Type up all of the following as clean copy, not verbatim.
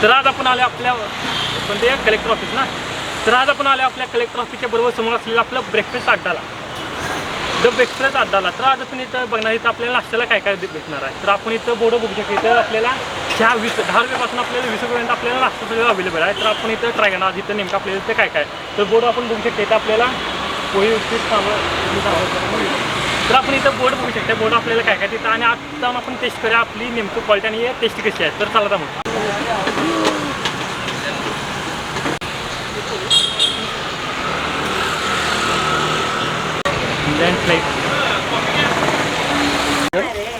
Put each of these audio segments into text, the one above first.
तर आज आपण आले आपल्या कोणत्या कलेक्टर ऑफिस ना. तर आज आपण आले आपल्या कलेक्टर ऑफिसच्या बरोबर समोर असलेलं आपलं ब्रेकफास्ट अड्डाला, ब्रेकफास्ट अड्डाला. तर आज आपण इथं बघणार, इथं आपल्याला नाश्त्याला काय काय भेटणार आहे. तर आपण इथं बोर्ड बघू शकतो. इथं आपल्याला चहा 10 रुपयापासून आपल्याला 20 रुपयापर्यंत आपल्याला नाश्ता सगळं अवेलेबल आहे. तर आपण इथं ट्राय करणार इथं नेमकं आपल्याला इथं काय काय. तर बोर्ड आपण बघू शकतो. इथं आपल्याला पोहे उपीट तर आपण इथं बोर्ड बघू शकतो. बोर्ड आपल्याला काय काय तिथं, आणि आज जाऊन आपण टेस्ट करूया आपली नेमकं क्वालिटी आणि टेस्ट कशी आहे. तर चला मग.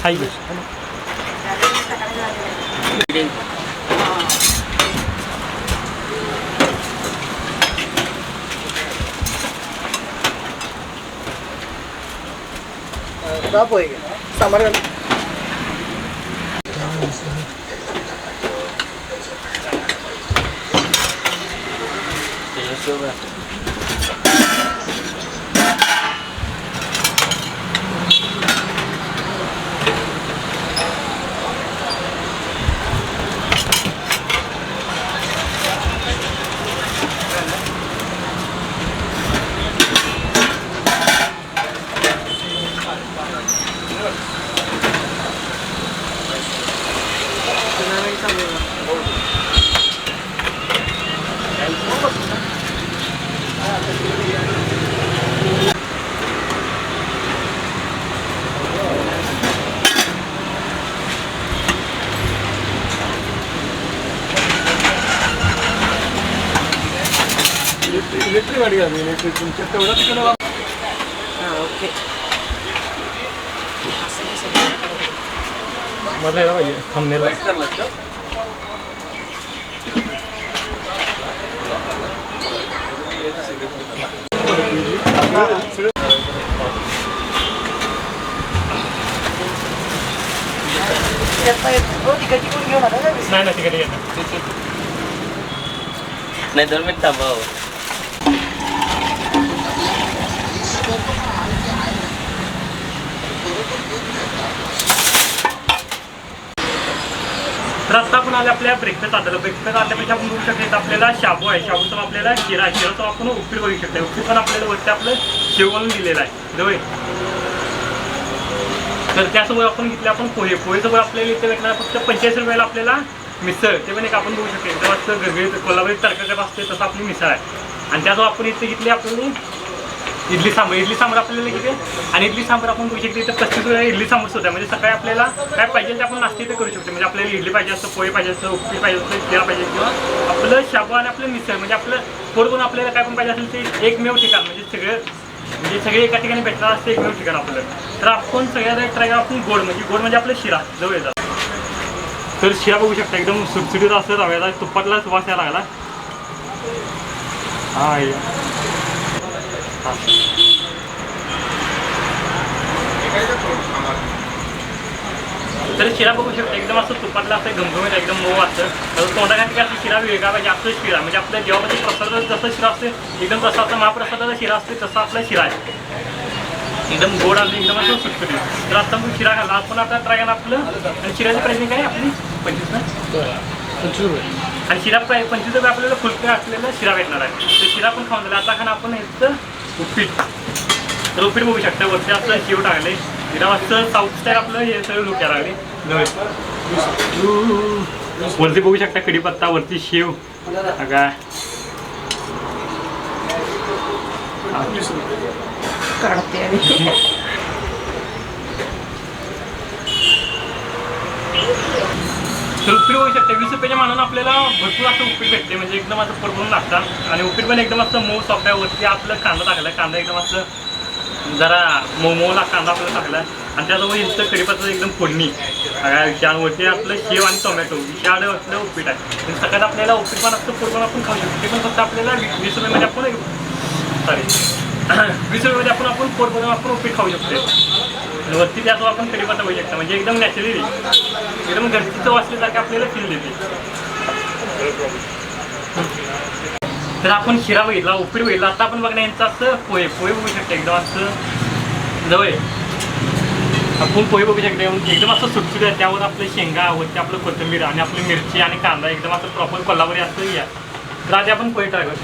हाय आप होएगा सामर इलेक्ट्रिक गाडी आहे. इलेक्ट्रिक तुमच्या तेवढं तिकडे ओके मला यायला पाहिजे थांबण्याला. नाही नाही तिकडे नाही 2 मिनिट थांबा. तर आता आपण आले आपल्या ब्रेकफास्ट आलं. ब्रेकफास्ट आल्यापेक्षा आपण बघू शकतो आपल्याला शाबू आहे. शाबूचा आपल्याला शिरा आहे. शिराचा आपण उपीट बघू शकतो. उपीट पण आपल्याला वरती आपलं शेव घालून दिलेलं आहे जवळ. तर त्यासोबत आपण घेतले आपण पोहे. पोहेसोबत आपल्याला इथे भेटणार फक्त 45 रुपयाला आपल्याला मिसळ. ते पण एक आपण बघू शकतो एकदम असं गरगरीत कोल्हापुरी तडका असते तसं आपली मिसळ आहे. आणि त्यासोबत आपण इथे घेतली आपल्याला इडली सांबार. इडली सांबार आपल्याला किती, आणि इडली सांबार आपण बघू शकतो इथं 35 रुपये इडली सांबार सुद्धा. म्हणजे सकाळी आपल्याला काय पाहिजे ते आपण नाश्ता इथे करू शकतो. म्हणजे आपल्याला इडली पाहिजे असतं, पोहे पाहिजे असतं, उपीट पाहिजे असतं, शिरा पाहिजे, किंवा आपलं शाबू आणि आपलं मिसळ. म्हणजे आपलं पोरगून आपल्याला काय पण पाहिजे असेल ते एकमेव ठिकाण, म्हणजे सगळे एका ठिकाणी भेटणार असतं एकमेव ठिकाण आपलं. तर आपण सगळ्यात ट्राय करा आपण गोड म्हणजे आपलं शिरा जवळ येतात. तर शिरा बघू शकता एकदम सुटसुटीत असं रव्याला तुपातला वास यायला लागला. तर शिरा बघू शकता एकदम असं तुपातला असं घमघमीत एकदम मऊ असतं. तोंडाखाली असं शिरा वेगळा पाहिजे असं शिरा. म्हणजे आपल्या जेव्हा प्रसाद जसं शिरा असते एकदम तसा असं महाप्रसादाचा शिरा असते तसा आपला शिरा आहे. एकदम गोड आली एकदम असं सुटसुटीत. तर आता मग शिरा घाला आपण आता ट्राय करा आपलं. आणि शिराची प्राईसिंग काय आपली 25 ना 25 रुपये. आणि शिरा 25 रुपये आपल्याला फुलके असलेला शिरा भेटणार आहे. तर शिरा पण खाऊन झाला. आता खाणं आपण याचं उपीट. तर उपीट बघू शकता वरती आपलं शेव टाकले. शिरा असं साऊथ स्टाईल आपलं हे सगळं लुक यायला लागले. वरती बघू शकता कढीपत्ता, वरती शेव का तर उपीट बघू शकता 20 रुपयाच्या मानानं आपल्याला भरपूर असं उपीट भेटते. म्हणजे एकदम असं परवडून लागतात. आणि उपीट पण एकदम असं मऊ सॉफ्ट आहे. वरती आपलं कांदा टाकला. कांदा एकदम असं जरा मऊला कांदा आपल्याला टाकला. आणि त्यासोबत इथं कढीपत्ता एकदम फोडणी. वरती आपलं शेव आणि टोमॅटो याडे असलं उपीट आहे. सकाळी आपल्याला उपीट पण असतं पोट पण आपण खाऊ शकतो. ते पण फक्त आपल्याला 20 रुपयामध्ये आपण 20 रुपयामध्ये आपण पोट बनवून आपण उपीट खाऊ शकतो. वरती त्यासोबत आपण कढीपत्ता बघू शकता. म्हणजे एकदम नॅचरली एकदम घरची चव असल्यासारखं आपल्याला फील देते. तर आपण शिरा बघितला, उपीट बघितला. आता आपण बघणार यांचं असं पोहे बघू शकतो एकदम असं जवळ. आपण पोहे बघू शकता एकदम असं सुटसुट आहे. त्यावर आपले शेंगा वरती आपलं कोथिंबीर आणि आपली मिरची आणि कांदा एकदम असं प्रॉपर कोल्हापुरी असतं या. तर आधी आपण पोहे ट्राय करू.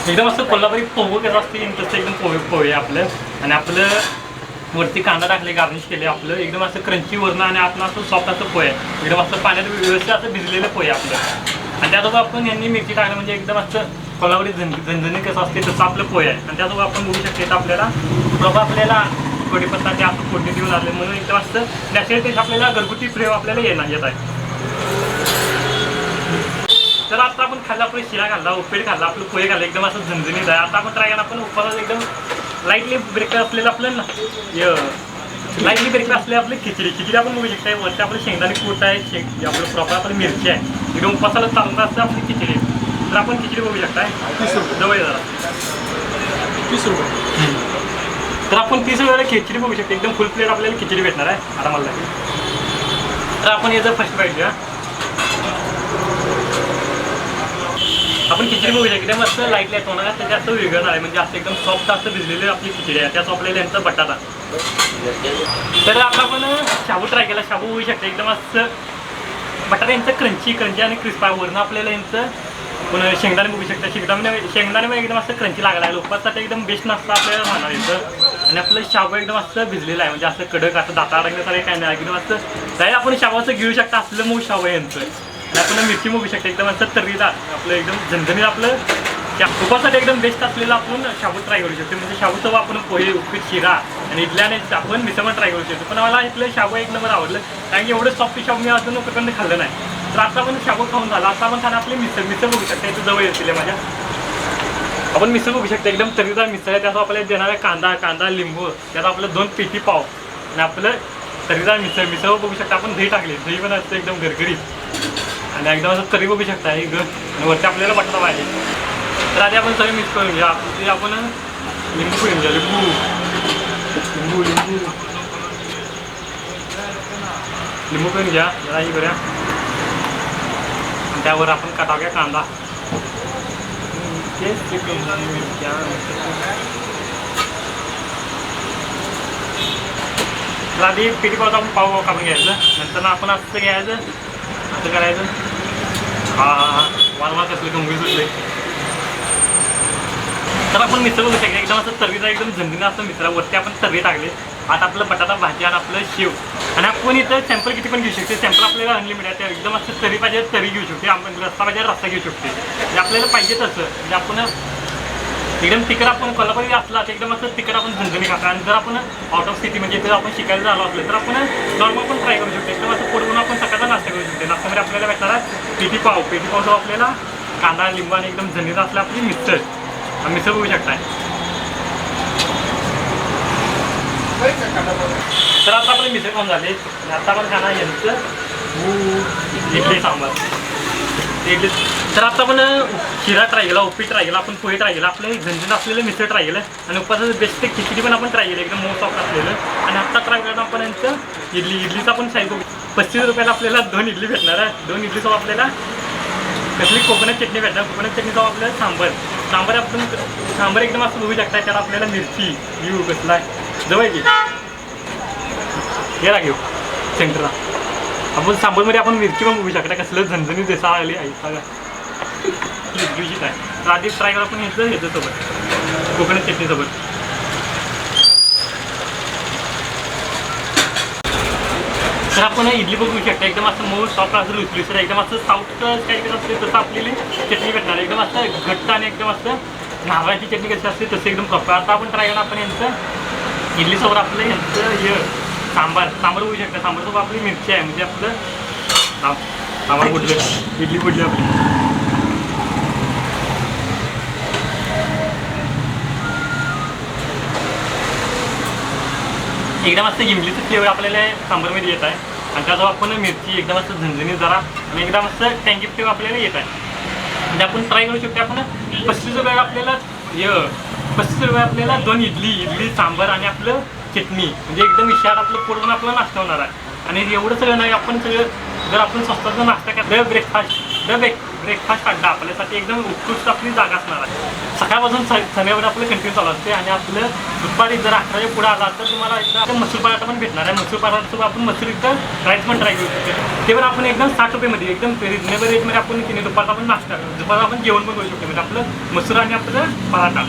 एकदम असं कोल्हापुरी पोहे कसं असते तसं एकदम पोहे आपलं. आणि आपलं वरती कांदा टाकले, गार्निश केले आपलं एकदम असं क्रंची वरण आणि आपण असं सॉफ्ट असं पोहे एकदम असं पाण्यात व्यवस्थित असं भिजलेलं पोहे आपलं. आणि त्यासोबत आपण यांनी मिरची टाकलं म्हणजे एकदम असं कोल्हापुरी झणझणी कसं असते तसं आपलं पोहे आहे. आणि त्यासोबत आपण बघू शकतो आपल्याला प्रभा आपल्याला कढीपत्ता ते असं फोडणी देऊन आले म्हणून एकदम असं नॅचरल टेस्ट आपल्याला घरगुती फ्लेवर आपल्याला येत आहे. तर आता आपण खाल्ला आपलं शिरा खाल्ला, उपीट खाल्ला, आपलं पोहे खाल्ला एकदम असं झणझणीत आहे. आता आपण ट्राय करा आपण उपवासात एकदम लाईटली ब्रेकफास्ट असलेलं आपलं लाईटली ब्रेकफास्ट असलेलं आपलं खिचडी आपण बघू शकता. वरती आपलं शेंगदाणे कूट आहे, आपलं प्रॉपर आपलं मिरची आहे एकदम उपवासाला चांगलं असतं आपली खिचडी. तर आपण खिचडी बघू शकताय 30 रुपये. जवळ जरा 30 रुपये. तर आपण 30 रुपयाला खिचडी बघू शकतो. एकदम फुल प्लेट आपल्याला खिचडी भेटणार आहे आरामाला. तर आपण याचं फर्स्ट बाईट घ्या. आपण खिचडी बघू शकतो एकदम असं लाईटली आहे, तोंडाला त्याच्या असं वेगळं आहे म्हणजे असं एकदम सॉफ्ट असं भिजलेली आपली खिचडी आहे. त्याच आपल्याला यांचा बटाटा. तर आता आपण शाबू ट्राय केला. शाबू होऊ शकते एकदम असं बटाटा यांचं क्रंची आणि क्रिस्प आहे. वरून आपल्याला यांचं पुन्हा शेंगदाणे बघू शकता. शेंगदाणे एकदम असं क्रंची लागला आहे. उपवासासाठी एकदम बेस्ट नाश्ता आपल्याला राहणार इथं. आणि आपलं शाबू एकदम असं भिजलेलं आहे म्हणजे असं कडक असं दाता अडकण्यासारखं काय नाही एकदम असं डायरेक्ट आपण शाबूचं घेऊ शकता असलं मऊ शाबू आहे यांचं. आणि आपण मिरची बघू शकता एकदम असं तर्रीदार आपलं एकदम झणझणीत आपलं उपवासासाठी एकदम बेस्ट असलेलं आपण शाबू ट्राय करू शकतो. म्हणजे शाबूचं आपण पोहे उपीट शिरा आणि इथल्याने आपण मिसळ ट्राय करू शकतो. पण मला इथलं शाबू एक नंबर आवडलं कारण की एवढं सॉफ्ट शाबू मी अजून प्रकारे खाल्लं नाही. तर आता आपण शाबू खाऊन झाला. आता आपण खाणं आपली मिसळ बघू शकता. इथं जवळ येतील माझ्या. आपण मिसळ बघू शकता एकदम तर्रीदार मिसळ आहे. त्याचा आपल्याला देणारा कांदा लिंबू त्याचा आपलं 2 पेटी पाव आणि आपलं तर्रीदार मिसळ बघू शकता. आपण दही टाकले, दही पण असतं एकदम गरगरीत आणि एकदम असं तरी बघू शकता हे आणि वरती आपल्याला बटाटा पाहिजे. तर आधी आपण सगळं मिक्स करून घ्या. ते आपण लिंबू पिळून घ्या. लिंबू पिळून घ्या जरा ही करूया. त्यावर आपण टाकूया कांदा. तर आधी पेटी पावचा आपण पाव कापून घ्यायचं. नंतर आपण असं घ्यायचं, असं करायचं. वारंवार कसलं गंभीर सुटले. तर आपण मिसळ बघू शकतो एकदम असं तर्रीचा एकदम झणझणीत असं मिसळावरती आपण तर्री टाकले. आता आपलं बटाटा भाजी आणि आपलं शेव आणि आपण इथं सॅम्पल किती पण घेऊ शकते. सॅम्पल आपल्याला अनलिमिटेड आहे. एकदम असं तरी पाहिजे तरी घेऊ शकते. आपण रस्ता पाहिजे रस्ता घेऊ शकते. म्हणजे आपल्याला पाहिजे तसं म्हणजे आपण एकदम तिकड आपण कोल्हापुरी असला तर एकदम असं तिकड आपण झणझणी खातो. आणि जर आपण आउट ऑफ सिटी म्हणजे आपण शिकायला झालो असलं तर आपण नॉर्मल पण ट्राय करू शकतो. एकदम असं पोट आपण सकाळचा नाश्ता करू शकतो. नाश्त्यामध्ये आपल्याला भेटणार आहे पेटी पावचा आपल्याला कांदा लिंबू आणि एकदम झणझणीत असलं आपली मिसळ बघू शकताय. तर आता आपले मिसळ खाऊन झाले. आता आपण खाणार यांचं इडली सांबार इडली. तर आता आपण शिरा ट्राय केला, उपीट ट्राय केला, आपण पोहे ट्राय केला, आपलं झणझणीत असलेलं मिसळ ट्राय केलं आणि उपवासाचं बेस्ट खिचडी पण आपण ट्राय केलं एकदम मऊ सॉफ्ट असलेलं. आणि आत्ता ट्राय केलं आपण यांचं इडलीचं आपण साईज बघू. 35 रुपयाला आपल्याला 2 इडली भेटणार आहे. 2 इडलीसोबत आपल्याला कसली कोकोनट चटणी भेटणार. कोकोनट चटणीसोबत आपल्याला सांबार आपण सांबार एकदम असं बघू शकता. त्याला आपल्याला मिरची घेऊ कसला जवळ घे घेऊ सेंटरला. आपण सांबारमध्ये आपण मिरची पण बघू शकता कसलं झणझणीत देसा आली आहे सगळं इडलीशीच आहे. तर आधी ट्राय करा आपण ह्याच्यासोबत कोकोनट चटणीसोबत. तर आपण इडली बघू शकता एकदम असं मऊ सॉफ्ट असं लुसलुसर एकदम असं साऊथ स्टाईल असते तसं आपल्याला चटणी भेटणार. एकदम असं घट्ट आणि एकदम असं नारळाची चटणी कशी असते तसं एकदम प्रॉपर. आता आपण ट्राय करा आपण यांचं इडलीसोबत आपलं यांचं सांबार बघू शकता. सांबारसोबत आपली मिरची आहे म्हणजे आपलं सांबार कुठलं इडली कुठली आपली. एकदम असं इमलीचं फ्लेवर आपल्याला सांबारमध्ये येत आहे. आणि त्यासोबत आपण मिरची एकदम असं झणझणीत जरा आणि एकदम असं टँकी फ्लेवर आपल्याला येत आहे. म्हणजे आपण ट्राय करू शकतो. आपण 35 रुपयाला आपल्याला 35 रुपये आपल्याला 2 इडली सांबार आणि आपलं चटणी म्हणजे एकदम विशाल आपलं पोटून आपला नाश्ता होणार आहे. आणि एवढं सगळं नाही आपण सगळं जर आपण स्वस्ताचा नाश्ता करतो ब्रेकफास्ट अड्डा आपल्यासाठी एकदम उत्कृष्ट आपली जागा असणार आहे. सकाळपासून संध्याकाळपर्यंत आपलं कंटिन्यू चालू असते आणि आपलं दुपारी जर 11 पुढे आला तर तुम्हाला इथं मसूर पराठा पण भेटणार आहे. मसूर पराठासोबत आपण मसूर इथं राईस पण ट्राय करू शकतो. ते पण आपण एकदम 60 रुपयेमध्ये एकदम रिजनेबल रेटमध्ये आपण की नाही दुपारचा आपण नाश्ता दुपारचा आपण जेवण पण करू शकतो. म्हणजे आपलं मसूर आणि आपलं पराठा.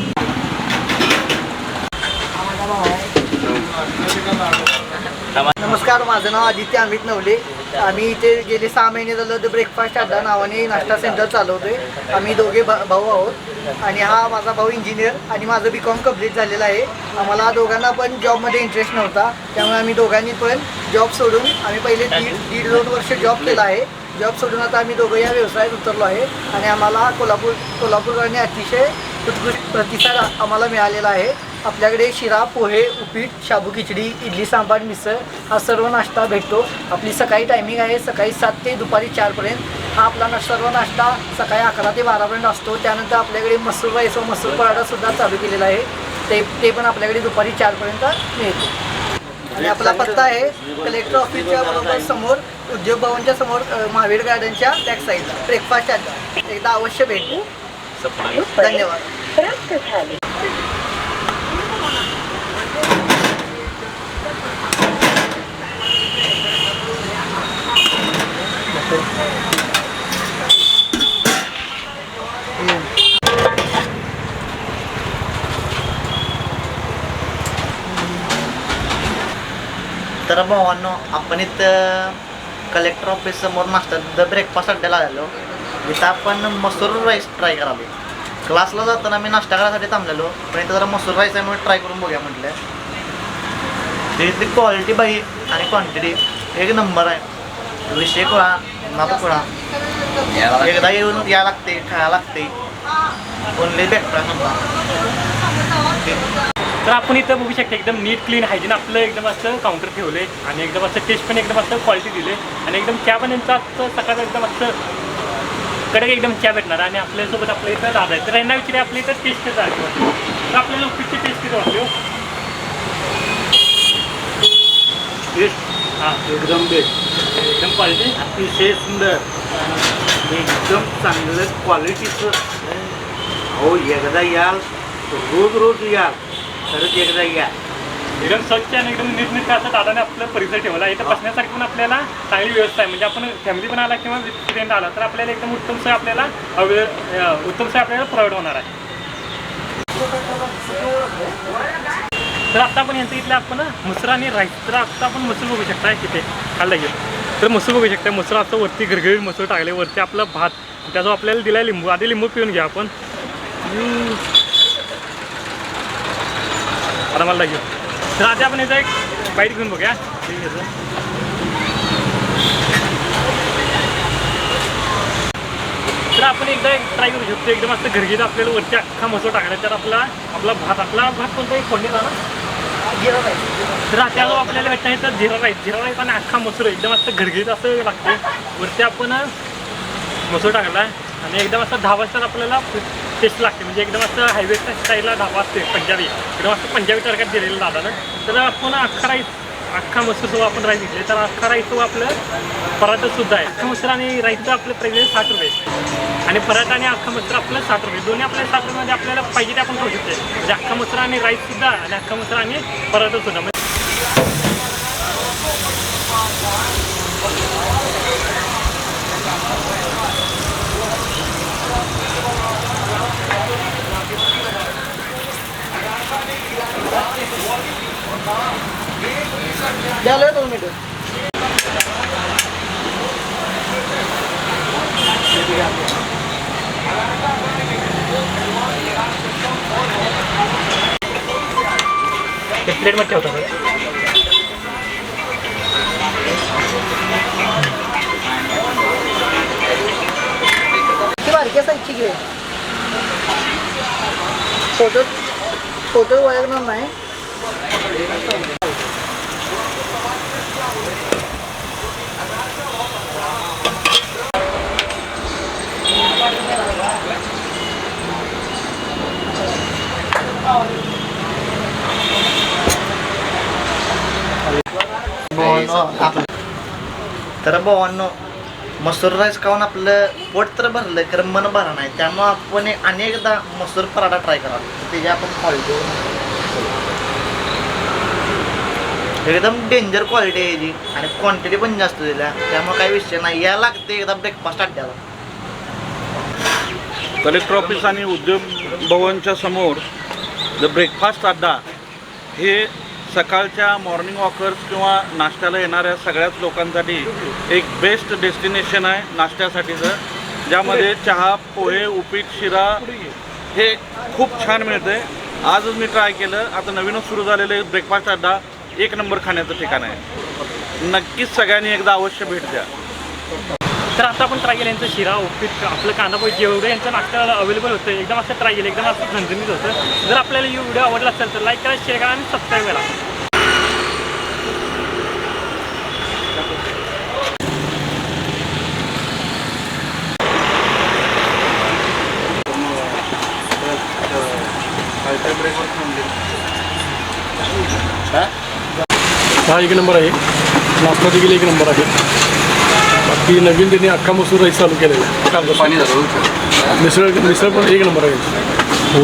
नमस्कार, माझं नाव आदित्य अमित नवले. आम्ही इथे गेले 6 महिने झालं द ब्रेकफास्ट अड्डा नावाने नाश्ता सेंटर चालवतोय. आम्ही दोघे भाऊ आहोत आणि हा माझा भाऊ इंजिनियर आणि माझं BCom कंप्लीट झालेलं आहे. आम्हाला दोघांना पण जॉबमध्ये इंटरेस्ट नव्हता, त्यामुळे आम्ही दोघांनी पण जॉब सोडून आम्ही पहिले दीड 2 वर्ष जॉब केला आहे. जॉब सोडून आता आम्ही दोघं या व्यवसायात उतरलो आहे आणि आम्हाला कोल्हापूरकडे अतिशय उत्कृष्ट प्रतिसाद आम्हाला मिळालेला आहे. आपल्याकडे शिरा, पोहे, उपीट, शाबू खिचडी, इडली सांबार, मिसळ हा सर्व नाश्ता भेटतो. आपली सकाळी टायमिंग आहे सकाळी 7 ते दुपारी 4पर्यंत. हा आपला सर्व नाश्ता सकाळी 11 ते 12पर्यंत असतो. त्यानंतर आपल्याकडे मसूर राईस व मसूर पराठासुद्धा चालू केलेला आहे. ते पण आपल्याकडे दुपारी 4पर्यंत मिळतो. आणि आपला पत्ता आहे कलेक्टर ऑफिसच्या बरोबर समोर, उद्योग भवनच्या समोर, महावीर गार्डनच्या बॅक साईडला ब्रेकफास्ट अड्डा. एकदा अवश्य भेटू. धन्यवाद. तर भावांनो, आपण इथं कलेक्टर ऑफिस समोर नाश्ता द ब्रेकफास्ट अड्ड्याला आलेलो. इथं आपण मसूर राईस ट्राय करावे. क्लासला जाताना मी नाश्ता करायसाठी थांबलेलो, पण इथं जरा मसूर राईस आहे म्हणून ट्राय करून बघूया म्हटलं. इथली क्वालिटी बाई आणि क्वांटिटी एक नंबर आहे. विषय कुळा नातं कुळा एकदा येऊन या लागते, खायला लागते. Only breakfast number. तर आपण इथं बघू शकता एकदम नीट क्लीन हायजीन आपलं एकदम असं काउंटर ठेवले आणि एकदम असं टेस्ट पण एकदम असं क्वालिटी दिले आणि एकदम चहा पण यांचा सकाळचं एकदम असं कडक एकदम चहा भेटणार आणि आपल्यासोबत आपल्या इथं दादा आहे. तर यांना विचार आपल्या इथं टेस्ट कसं आहे तर आपल्याला उपीटची टेस्ट किती वाटली. टेस्ट हां एकदम बेस्ट, एकदम क्वालिटी अतिशय सुंदर, एकदम चांगलं क्वालिटीचं. हो, एकदा याल रोज याल, खरंच एकदा या. एकदम स्वच्छ आणि एकदम नीटनेटकं असं दादाने आपलं परिसर ठेवला. इथं बसण्यासाठी पण आपल्याला चांगली व्यवस्था आहे. म्हणजे आपण फॅमिली पण आला किंवा फ्रेंड आला तर आपल्याला एकदम उत्तम सोय आपल्याला प्रोव्हाइड होणार आहे. तर आत्ता आपण यांचं इथलं आपण मसूर आणि राईस, तर आत्ता आपण मसूर बघू शकता तिथे खाल्ला गेलं तर मसूर बघू शकता. मसूर असं वरती गरगरीत मसूर टाकले, वरती आपला भात, त्याचा आपल्याला दिला लिंबू. आधी लिंबू पिऊन घ्या आपण. आता मला घेऊ. तर आधी आपण याचा एक बाईट घेऊन बघूया. तर आपण एकदा एक ट्राय करू शकतो. एकदम असं घरगीत आपल्याला वरती अख्खा मसूर टाकला तर आपला भात कोणता एक फोडणी ना जिरा राईस. तर त्याला आपल्याला भेटणार आहे तर जिरा राईस आणि अख्खा मसूर एकदम असं घरगीत असं लागते. वरती आपण मसूर टाकला आणि एकदम असं धाबासर आपल्याला टेस्ट लागते. म्हणजे एकदम असं हायवेच्या स्टाईलला धाबा असते पंजाबी, एकदम असं पंजाबी तडक्यात दिलेलं दादानं. तर आपण अख्खा मसूरसोबत आपण राईस घेतले तर अख्खा राईससोबत आपलं पराठासुद्धा आहे. अख्खा मसूर आणि राईसचं आपलं प्राईस आहे 60 रुपये आणि पराठा आणि अख्खा मसूर आपलं 60 रुपये. दोन्ही आपल्याला 60 रुपयामध्ये आपल्याला पाहिजे ते आपण खाऊ शकतो. म्हणजे अख्खा मसूर आणि राईससुद्धा आणि अख्खा मसूर आणि पराठासुद्धा. झालं 2 मिनिटं. प्लेटमध्ये ठेवतो. ती बारक्या साईजची घे. फोटो ओळखणार नाही. तर भावांनो, मसूर राईस खाऊन आपलं पोट तर भरलं कारण मन भरा नाही, त्यामुळं आपण अनेकदा मसूर पराठा ट्राय करावा. त्याची आपण क्वालिटी एकदम डेंजर क्वालिटी आहे याची आणि क्वांटिटी पण जास्त दिल्या, त्यामुळे काही विषय नाही. या लागते एकदा ब्रेकफास्ट अड्ड्याला. कलेक्टर ऑफिस आणि उद्योग भवनच्या समोर द ब्रेकफास्ट अड्डा हे सकाळच्या मॉर्निंग वॉकर्स किंवा नाश्त्याला येणाऱ्या सगळ्याच लोकांसाठी एक बेस्ट डेस्टिनेशन आहे नाश्त्यासाठीचं, ज्यामध्ये चहा, पोहे, उपीट, शिरा हे खूप छान मिळते. आजच मी ट्राय केलं. आता नवीनच सुरू झालेले ब्रेकफास्ट अड्डा एक नंबर खाण्याचं ठिकाण आहे. नक्कीच सगळ्यांनी एकदा अवश्य भेट द्या. तर आता आपण ट्राय केलं यांचं शिरा, उपीट, आपलं कांदा पोहे जेवढं यांचं नाश्त्याला अवेलेबल होतं एकदम असं ट्राय केलं, एकदम असं झणझणीत होतं. जर आपल्याला ही व्हिडिओ आवडला असेल तर लाईक करा, शेअर करा आणि सबस्क्राईब करा. हा एक नंबर आहे. नाश्ता देखील एक नंबर आहे. बाकी नवीन त्यांनी अख्खा मसूर राईस चालू केलेला आहे. पाणी मिसळ पण एक नंबर आहे. हो.